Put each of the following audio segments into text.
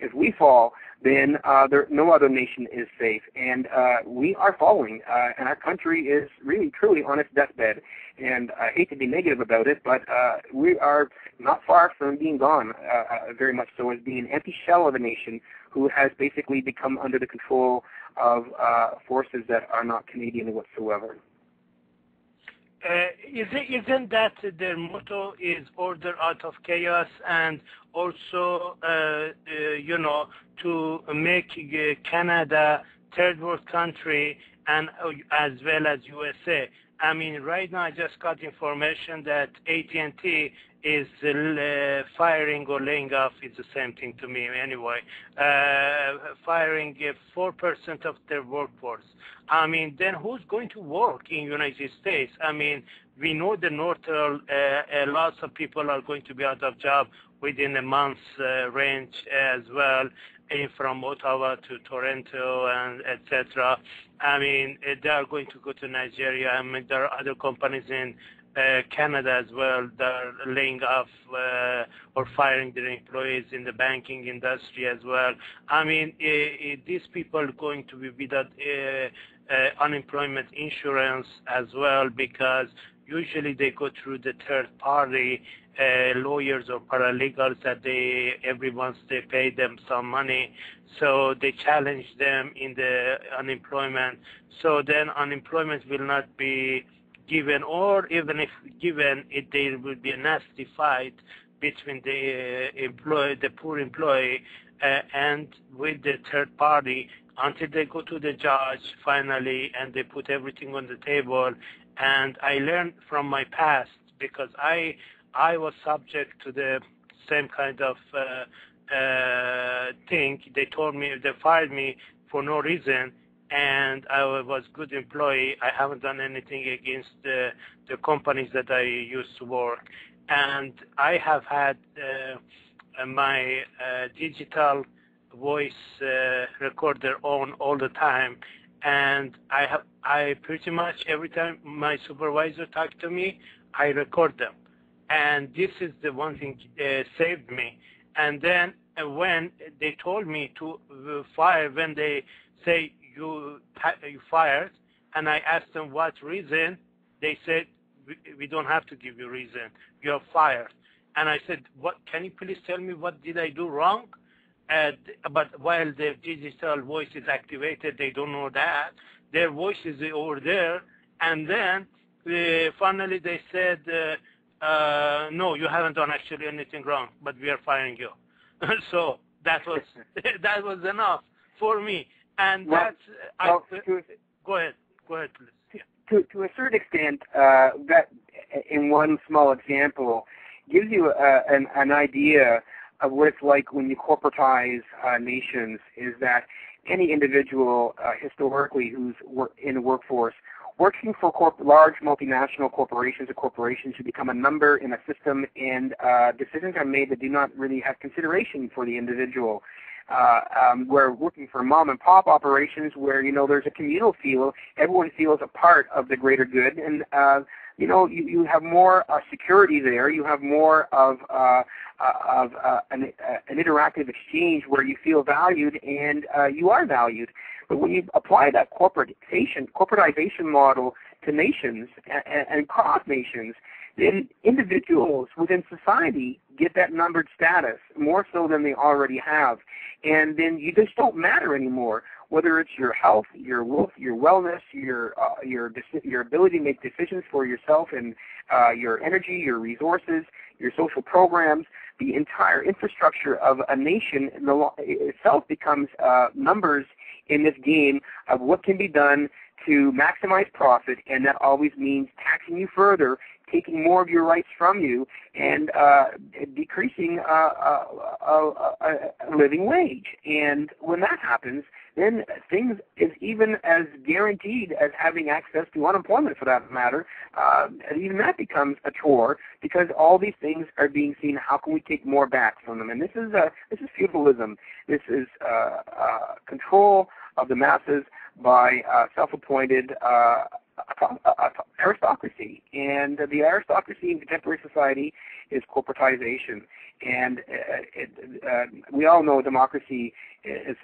if we fall, then no other nation is safe. And we are falling, and our country is really, truly on its deathbed. And I hate to be negative about it, but we are not far from being gone, very much so, as being an empty shell of a nation who has basically become under the control of forces that are not Canadian whatsoever. Isn't that their motto is order out of chaos, and also, to make Canada third world country, and as well as USA? I mean, right now I just got information that AT&T is firing or laying off. It's the same thing to me anyway. Firing 4% of their workforce. I mean, then who's going to work in United States? I mean, we know the Northern, lots of people are going to be out of job within a month's range as well, from Ottawa to Toronto and etc. I mean, they are going to go to Nigeria. I mean, there are other companies in Canada as well that are laying off or firing their employees in the banking industry as well. I mean, these people are going to be without unemployment insurance as well, because usually they go through the third party lawyers or paralegals that every month they pay them some money, so they challenge them in the unemployment. So then unemployment will not be given, or even if given, there will be a nasty fight between the poor employee and with the third party, until they go to the judge finally and they put everything on the table. And I learned from my past, because I was subject to the same kind of thing. They told me, they fired me for no reason, and I was a good employee. I haven't done anything against the companies that I used to work. And I have had my digital voice recorder on all the time, and I pretty much every time my supervisor talked to me, I record them. And this is the one thing saved me. And then when they told me to fire, when they say you fired, and I asked them what reason, they said, we don't have to give you reason, you're fired. And I said, what? Can you please tell me what did I do wrong? But while the digital voice is activated, they don't know that. Their voice is over there. And then finally they said, no, you haven't done actually anything wrong, but we are firing you. So that was enough for me. And go ahead, please. Yeah. To a certain extent, that in one small example gives you an idea of what it's like when you corporatize nations. Is that any individual historically who's in the workforce working for large multinational corporations or corporations who become a number in a system, and decisions are made that do not really have consideration for the individual. We're working for mom and pop operations where, there's a communal feel. Everyone feels a part of the greater good, and you have more security there. You have more of an interactive exchange where you feel valued and you are valued. But when you apply that corporatization model to nations and cross nations, then individuals within society get that numbered status more so than they already have. And then you just don't matter anymore, whether it's your health, your wellness, your ability to make decisions for yourself and your energy, your resources, your social programs. The entire infrastructure of a nation itself becomes numbers in this game of what can be done to maximize profit, and that always means taxing you further, taking more of your rights from you, and decreasing a living wage. And when that happens, then things is even as guaranteed as having access to unemployment, for that matter. Even that becomes a chore, because all these things are being seen. How can we take more back from them? And this is feudalism. This is control of the masses by self-appointed aristocracy, and the aristocracy in contemporary society is corporatization. And we all know democracy is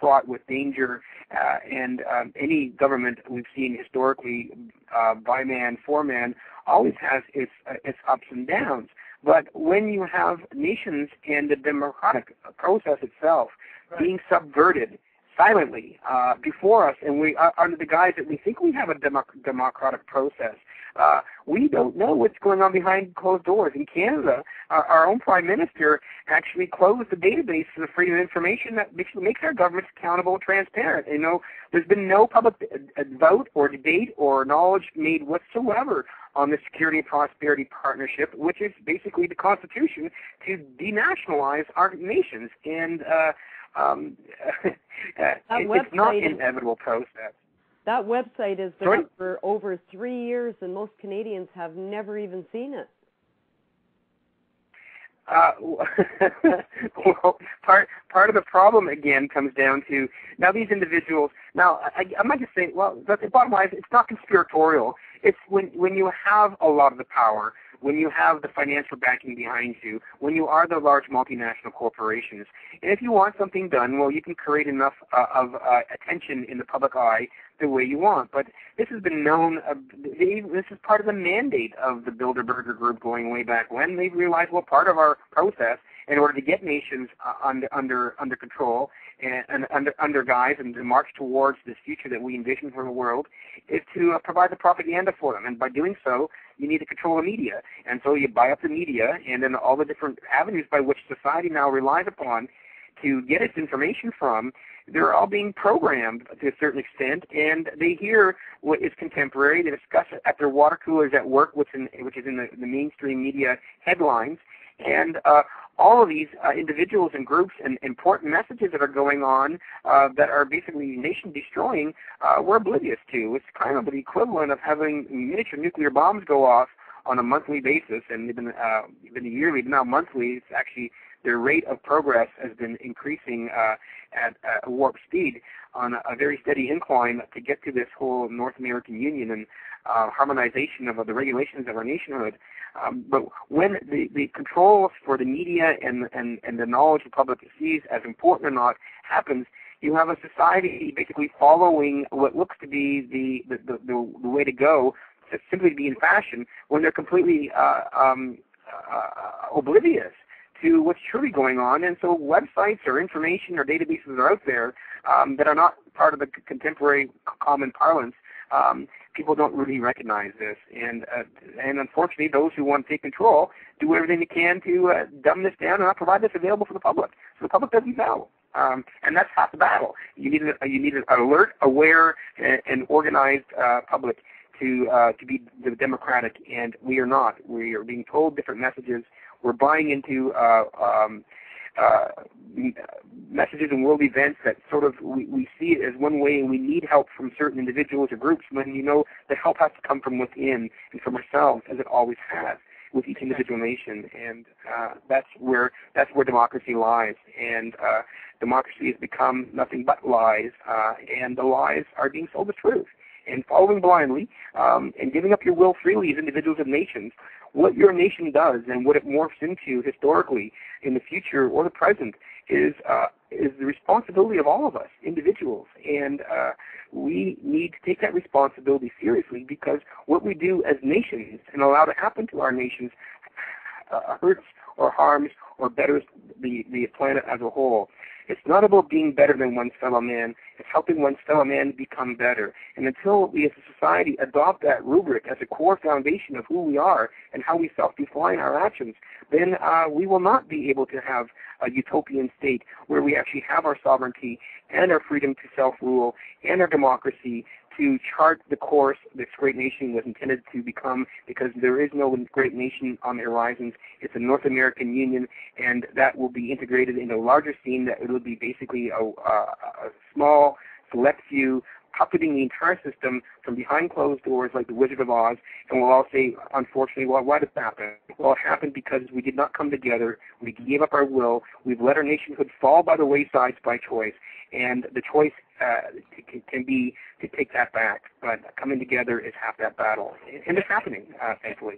fraught with danger, and any government we've seen historically, by man, for man, always has its ups and downs. But when you have nations and the democratic process itself being subverted silently before us, and we under the guise that we think we have a democratic process, we don't know what's going on behind closed doors. In Canada, our own Prime Minister actually closed the database for the freedom of information that makes our government accountable and transparent. You know, there's been no public vote or debate or knowledge made whatsoever on the Security and Prosperity Partnership, which is basically the Constitution to denationalize our nations. And it's not an inevitable process. That website has been up for over 3 years, and most Canadians have never even seen it. Well, part of the problem again comes down to now these individuals. Now I might just say, well, but the bottom line is it's not conspiratorial. It's when you have a lot of the power, when you have the financial backing behind you, when you are the large multinational corporations, and if you want something done, well, you can create enough of attention in the public eye the way you want. But this has been known, this is part of the mandate of the Bilderberger Group going way back when. They realized, well, part of our process in order to get nations under control and under guise and to march towards this future that we envision for the world is to provide the propaganda for them. And by doing so, you need to control the media. And so you buy up the media and then all the different avenues by which society now relies upon to get its information from, they're all being programmed to a certain extent, and they hear what is contemporary. They discuss it at their water coolers at work, which is in the mainstream media headlines. And all of these individuals and groups and important messages that are going on that are basically nation-destroying, we're oblivious to. It's kind of the equivalent of having miniature nuclear bombs go off on a monthly basis, and they've been yearly, but now monthly. It's actually their rate of progress has been increasing at a warp speed on a very steady incline to get to this whole North American Union and harmonization of the regulations of our nationhood. But when the controls for the media and the knowledge the public sees as important or not happens, you have a society basically following what looks to be the way to go, simply to be in fashion, when they're completely oblivious to what's truly going on. And so websites or information or databases are out there that are not part of the contemporary common parlance. People don't really recognize this, and unfortunately, those who want to take control do everything they can to dumb this down and not provide this available for the public, so the public doesn't know. And that's half the battle. You need an alert, aware, and organized public to be democratic, and we are not. We are being told different messages. We're buying into messages and world events that sort of we see it as one way, and we need help from certain individuals or groups, when you know the help has to come from within and from ourselves, as it always has with each individual nation. And that's where democracy lies. And democracy has become nothing but lies, and the lies are being sold as truth. And following blindly and giving up your will freely as individuals of nations, what your nation does and what it morphs into historically in the future or the present is the responsibility of all of us, individuals. And we need to take that responsibility seriously, because what we do as nations and allow to happen to our nations hurts or harms or betters the planet as a whole. It's not about being better than one's fellow man. It's helping one's fellow man become better. And until we as a society adopt that rubric as a core foundation of who we are and how we self-define our actions, then we will not be able to have a utopian state where we actually have our sovereignty and our freedom to self-rule and our democracy to chart the course this great nation was intended to become, because there is no great nation on the horizons. It's a North American Union, and that will be integrated in a larger scene that it will be basically a small, select few puppeting the entire system from behind closed doors like the Wizard of Oz, and we'll all say, unfortunately, well, why did it happen? Well, it happened because we did not come together. We gave up our will. We've let our nationhood fall by the wayside by choice, and the choice can be to take that back. But coming together is half that battle, and it's happening, thankfully.